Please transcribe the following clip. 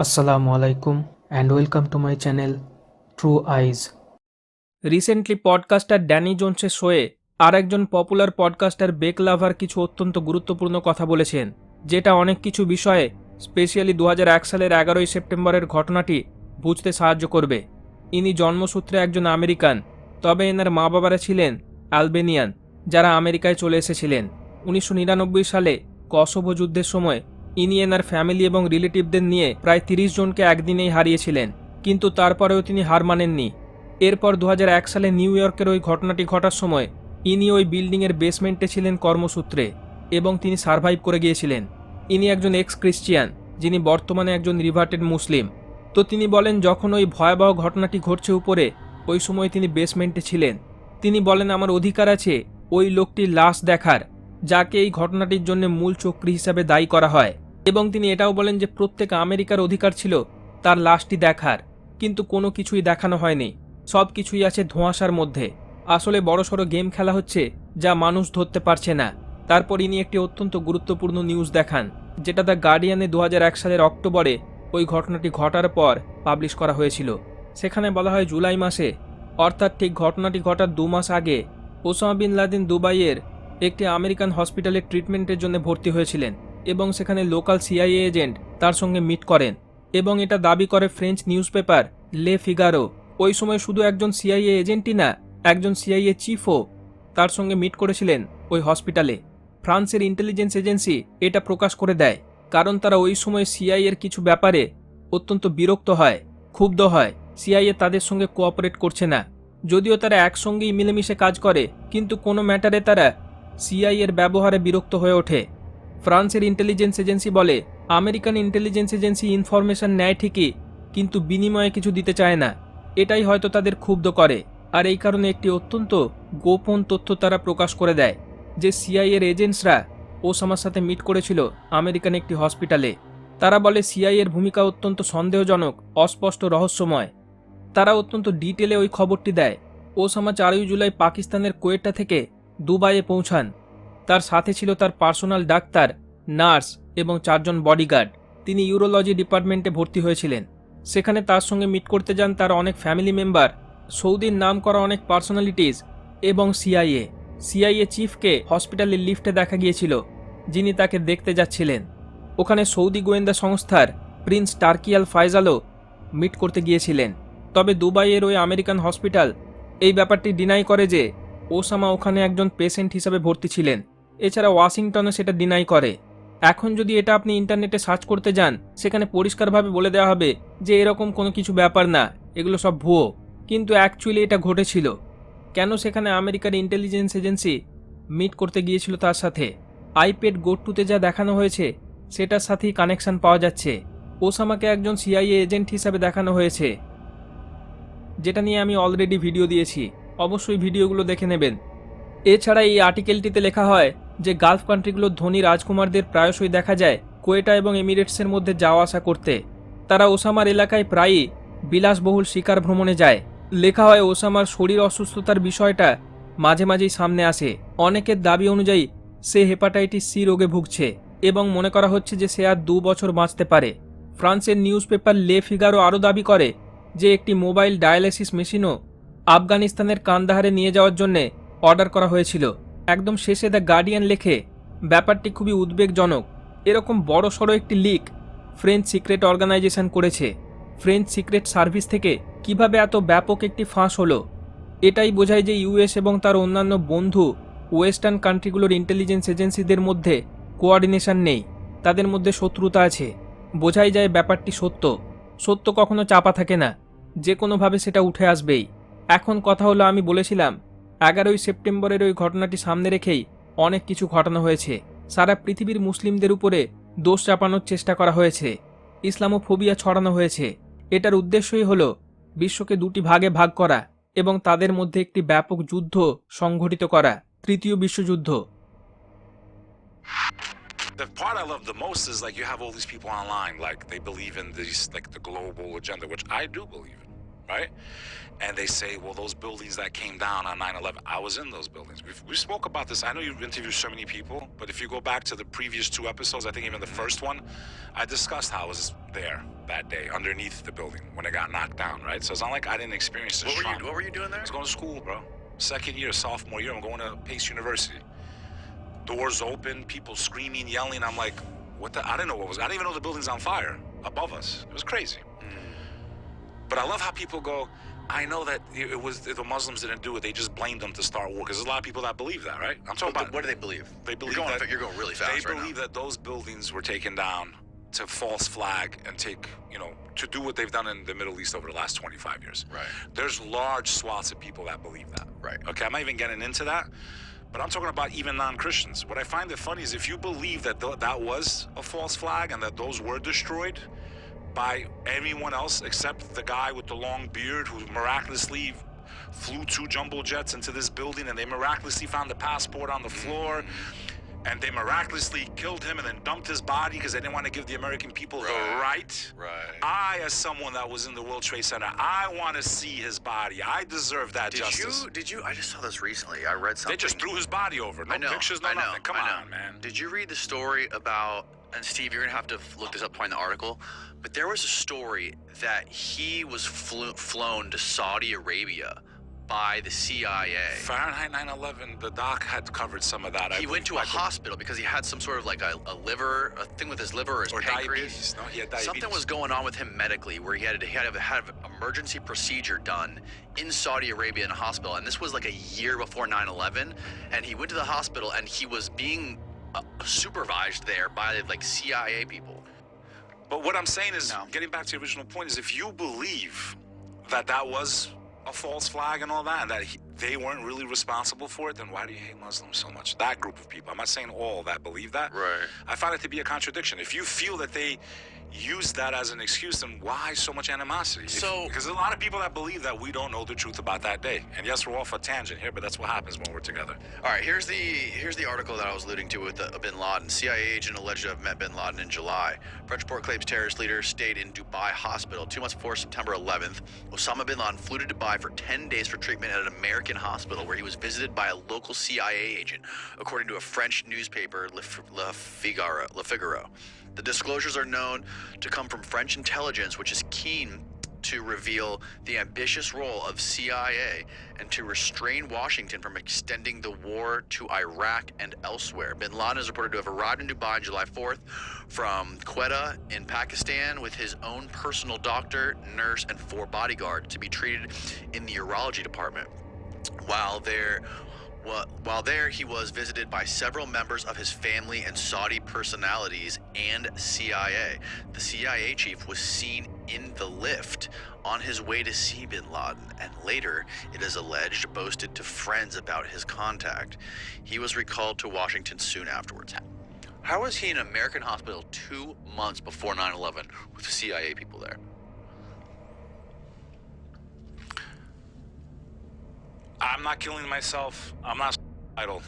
Assalamu alaikum and welcome to my channel True Eyes. Recently podcaster Danny জোনসের শোয়ে আর একজন পপুলার পডকাস্টার বেক লাভার কিছু অত্যন্ত গুরুত্বপূর্ণ কথা বলেছেন, যেটা অনেক কিছু বিষয়ে স্পেশালি 2001 সালের 11ই সেপ্টেম্বরের ঘটনাটি বুঝতে সাহায্য করবে। ইনি জন্মসূত্রে একজন আমেরিকান, তবে এনার মা বাবারা ছিলেন আলবেনিয়ান, যারা আমেরিকায় চলে এসেছিলেন 1999 সালে কসোভো যুদ্ধের সময়। ইনি এনার ফ্যামিলি এবং রিলেটিভদের নিয়ে প্রায় 30 জনকে একদিনেই হারিয়েছিলেন, কিন্তু তারপরেও তিনি হার মানেননি। এরপর 2001 সালে নিউ ইয়র্কের ওই ঘটনাটি ঘটার সময় ইনি ওই বিল্ডিংয়ের বেসমেন্টে ছিলেন কর্মসূত্রে এবং তিনি সারভাইভ করে গিয়েছিলেন। ইনি একজন এক্স ক্রিশ্চিয়ান, যিনি বর্তমানে একজন রিভার্টেড মুসলিম। তো তিনি বলেন, যখন ওই ভয়াবহ ঘটনাটি ঘটছে উপরে, ওই সময় তিনি বেসমেন্টে ছিলেন। তিনি বলেন, আমার অধিকার আছে ওই লোকটির লাশ দেখার, যাকে এই ঘটনাটির জন্য মূল চক্রী হিসাবে দায়ী করা হয়। এবং তিনি এটাও বলেন যে প্রত্যেক আমেরিকার অধিকার ছিল তার লাশটি দেখার, কিন্তু কোনো কিছুই দেখানো হয়নি। সব কিছুই আছে ধোঁয়াশার মধ্যে। আসলে বড়সড় গেম খেলা হচ্ছে, যা মানুষ ধরতে পারছে না। তারপর ইনি একটি অত্যন্ত গুরুত্বপূর্ণ নিউজ দেখান, যেটা দ্য গার্ডিয়ানে 2001 সালের অক্টোবরে ওই ঘটনাটি ঘটার পর পাবলিশ করা হয়েছিল। সেখানে বলা হয়, জুলাই মাসে, অর্থাৎ ঠিক ঘটনাটি ঘটার 2 মাস আগে, ওসামা বিন লাদেন দুবাইয়ের একটি আমেরিকান হসপিটালে ট্রিটমেন্টের জন্য ভর্তি হয়েছিলেন এবং সেখানে লোকাল সিআইএ এজেন্ট তার সঙ্গে মিট করেন এবং এটা দাবি করে ফ্রেঞ্চ নিউজ পেপার লে ফিগারো। ওই সময় শুধু একজন সিআইএ এজেন্টই না, একজন সিআইএ চিফও তার সঙ্গে মিট করেছিলেন ওই হসপিটালে। ফ্রান্সের ইন্টেলিজেন্স এজেন্সি এটা প্রকাশ করে দেয়, কারণ তারা ওই সময় সিআইএর কিছু ব্যাপারে অত্যন্ত বিরক্ত হয়, ক্ষুব্ধ হয়। সিআইএ তাদের সঙ্গে কোঅপারেট করছে না, যদিও তারা একসঙ্গেই মিলেমিশে কাজ করে, কিন্তু কোনো ম্যাটারে তারা সিআইএর ব্যবহারে বিরক্ত হয়ে ওঠে। ফ্রান্সের ইন্টেলিজেন্স এজেন্সি বলে, আমেরিকান ইন্টেলিজেন্স এজেন্সি ইনফরমেশন নেয় ঠিকই, কিন্তু বিনিময়ে কিছু দিতে চায় না। এটাই হয়তো তাদের ক্ষুব্ধ করে, আর এই কারণে একটি অত্যন্ত গোপন তথ্য তারা প্রকাশ করে দেয় যে সিআইএর এজেন্টসরা ওসামার সাথে মিট করেছিল আমেরিকান একটি হসপিটালে। তারা বলে সিআইএর ভূমিকা অত্যন্ত সন্দেহজনক, অস্পষ্ট, রহস্যময়। তারা অত্যন্ত ডিটেলে ওই খবরটি দেয়। ওসামা 4ই জুলাই পাকিস্তানের কোয়েটা থেকে দুবাইয়ে পৌঁছান। তার সাথে ছিল তার পার্সোনাল ডাক্তার, নার্স এবং 4 জন বডিগার্ড। তিনি ইউরোলজি ডিপার্টমেন্টে ভর্তি হয়েছিলেন। সেখানে তার সঙ্গে মিট করতে যান তার অনেক ফ্যামিলি মেম্বার, সৌদির নাম করা অনেক পার্সোনালিটিস এবং সিআইএ চিফকে হসপিটালের লিফটে দেখা গিয়েছিল, যিনি তাকে দেখতে যাচ্ছিলেন। ওখানে সৌদি গোয়েন্দা সংস্থার প্রিন্স টার্কিয়াল ফাইজালও মিট করতে গিয়েছিলেন। তবে দুবাইয়ের ওই আমেরিকান হসপিটাল এই ব্যাপারটি ডিনাই করে যে ওসামা ওখানে একজন পেশেন্ট হিসাবে ভর্তি ছিলেন। এছাড়া ওয়াশিংটনও সেটা ডিনাই করে। এখন যদি এটা আপনি ইন্টারনেটে সার্চ করতে যান, সেখানে পরিষ্কারভাবে বলে দেওয়া হবে যে এরকম কোনো কিছু ব্যাপার না, এগুলো সব ভুয়ো। কিন্তু অ্যাকচুয়ালি এটা ঘটেছিল। কেন সেখানে আমেরিকার ইন্টেলিজেন্স এজেন্সি মিট করতে গিয়েছিল তার সাথে? আইপ্যাড গো-টুতে যা দেখানো হয়েছে সেটার সাথেই কানেকশন পাওয়া যাচ্ছে। ওসামাকে একজন সিআইএ এজেন্ট হিসাবে দেখানো হয়েছে, যেটা নিয়ে আমি অলরেডি ভিডিও দিয়েছি, অবশ্যই ভিডিওগুলো দেখে নেবেন। এছাড়া এই আর্টিকেলটিতে লেখা হয় যে গালফ কান্ট্রিগুলোর ধনী রাজকুমারদের প্রায়শই দেখা যায় কোয়েটা এবং এমিরেটসের মধ্যে যাওয়া আসা করতে। তারা ওসামার এলাকায় প্রায়ই বিলাসবহুল শিকার ভ্রমণে যায়। লেখা হয়, ওসামার শরীর অসুস্থতার বিষয়টা মাঝে মাঝেই সামনে আসে। অনেকের দাবি অনুযায়ী সে হেপাটাইটিস সি রোগে ভুগছে এবং মনে করা হচ্ছে যে সে আর 2 বছর বাঁচতে পারে। ফ্রান্সের নিউজ পেপার লে ফিগারো আরও দাবি করে যে একটি মোবাইল ডায়ালাইসিস মেশিনও আফগানিস্তানের কান্দাহারে নিয়ে যাওয়ার জন্য অর্ডার করা হয়েছিল। একদম শেষে দ্য গার্ডিয়ান লেখে, ব্যাপারটি খুবই উদ্বেগজনক। এরকম বড় সড়ো একটি লিক ফ্রেঞ্চ সিক্রেট অর্গানাইজেশন করেছে। ফ্রেঞ্চ সিক্রেট সার্ভিস থেকে কিভাবে এত ব্যাপক একটি ফাঁস হলো? এটাই বোঝায় যে ইউএস এবং তার অন্যান্য বন্ধু ওয়েস্টার্ন কান্ট্রিগুলোর ইন্টেলিজেন্স এজেন্সিদের মধ্যে কোঅর্ডিনেশন নেই, তাদের মধ্যে শত্রুতা আছে। বোঝাই যায় ব্যাপারটি সত্য। সত্য কখনো চাপা থাকে না, যে কোনোভাবে সেটা উঠে আসবেই। এখন কথা হলো, আমি বলেছিলাম 11ই সেপ্টেম্বরের ওই ঘটনাটি সামনে রেখেই অনেক কিছু ঘটানো হয়েছে। সারা পৃথিবীর মুসলিমদের উপরে দোষ চাপানোর চেষ্টা করা হয়েছে, ইসলামোফোবিয়া ছড়ানো হয়েছে। এটার উদ্দেশ্যই হলো বিশ্বকে 2টি ভাগে ভাগ করা এবং তাদের মধ্যে একটি ব্যাপক যুদ্ধ সংঘটিত করা, তৃতীয় বিশ্বযুদ্ধ। The part I love the most is like you have all these people online, like they believe in these, like the global agenda, which I do believe in, right? And they say, well, those buildings that came down on 9/11, I was in those buildings. We spoke about this. I know you've interviewed so many people, but if you go back to the previous 2 episodes, I think even the first one, I discussed how I was there that day underneath the building when it got knocked down, right? So it's not like I didn't experience this trauma. What were you doing there? I was going to school, bro. Second year, sophomore year, I'm going to Pace University. Doors open, people screaming, yelling. I'm like, what the? I didn't know what was. I didn't even know the building's on fire above us. It was crazy. But I love how people go, I know that it was the Muslims didn't do it. They just blamed them to start war. Because there's a lot of people that believe that, right? I'm talking about. What do they believe? They believe you're going really fast. They believe that those buildings were taken down to false flag and to do what they've done in the Middle East over the last 25 years. Right. There's large swaths of people that believe that. Right. Okay, I'm not even getting into that. But I'm talking about even non-Christians. What I find it funny is if you believe that that was a false flag and that those were destroyed by everyone else except the guy with the long beard who miraculously flew 2 jumbo jets into this building and they miraculously found the passport on the floor and they miraculously killed him and then dumped his body because they didn't want to give the American people the right. Right. I, as someone that was in the World Trade Center, I want to see his body. I deserve that justice. Did you? I just saw this recently. I read something. They just threw his body over. No pictures, no nothing. Come on, man. Did you read the story about, and Steve, you're going to have to look this up, find the article, but there was a story that he was flown to Saudi Arabia by the CIA. Fahrenheit 9/11, the doc had covered some of that. He went to a hospital because he had some sort of like a thing with his liver or his pancreas. Diabetes. No, he had diabetes. Something was going on with him medically where he had to have an emergency procedure done in Saudi Arabia in a hospital. And this was like a year before 9/11. And he went to the hospital and he was being supervised there by like CIA people. But what I'm saying is, getting back to the original point, is if you believe that was a false flag and all that, and that they weren't really responsible for it, then why do you hate Muslims so much? That group of people. I'm not saying all that believe that. Right. I find it to be a contradiction. If you feel that they use that as an excuse, then why so much animosity? Because there's a lot of people that believe that we don't know the truth about that day. And yes, we're off a tangent here, but that's what happens when we're together. All right, here's the article that I was alluding to with Bin Laden. CIA agent alleged to have met Bin Laden in July. French report claims terrorist leader stayed in Dubai hospital. 2 months before September 11th, Osama Bin Laden flew to Dubai for 10 days for treatment at an American hospital where he was visited by a local CIA agent, according to a French newspaper, Le Figaro. The disclosures are known to come from French intelligence, which is keen to reveal the ambitious role of CIA and to restrain Washington from extending the war to Iraq and elsewhere. Bin Laden is reported to have arrived in Dubai on July 4th from Quetta in Pakistan with his own personal doctor, nurse, and 4 bodyguards to be treated in the urology department. While there, he was visited by several members of his family and Saudi personalities and CIA. The CIA chief was seen in the lift on his way to see Bin Laden, and later, it is alleged, boasted to friends about his contact. He was recalled to Washington soon afterwards. How was he in an American hospital 2 months before 9/11 with the CIA people there? I'm not killing myself. I'm not suicidal.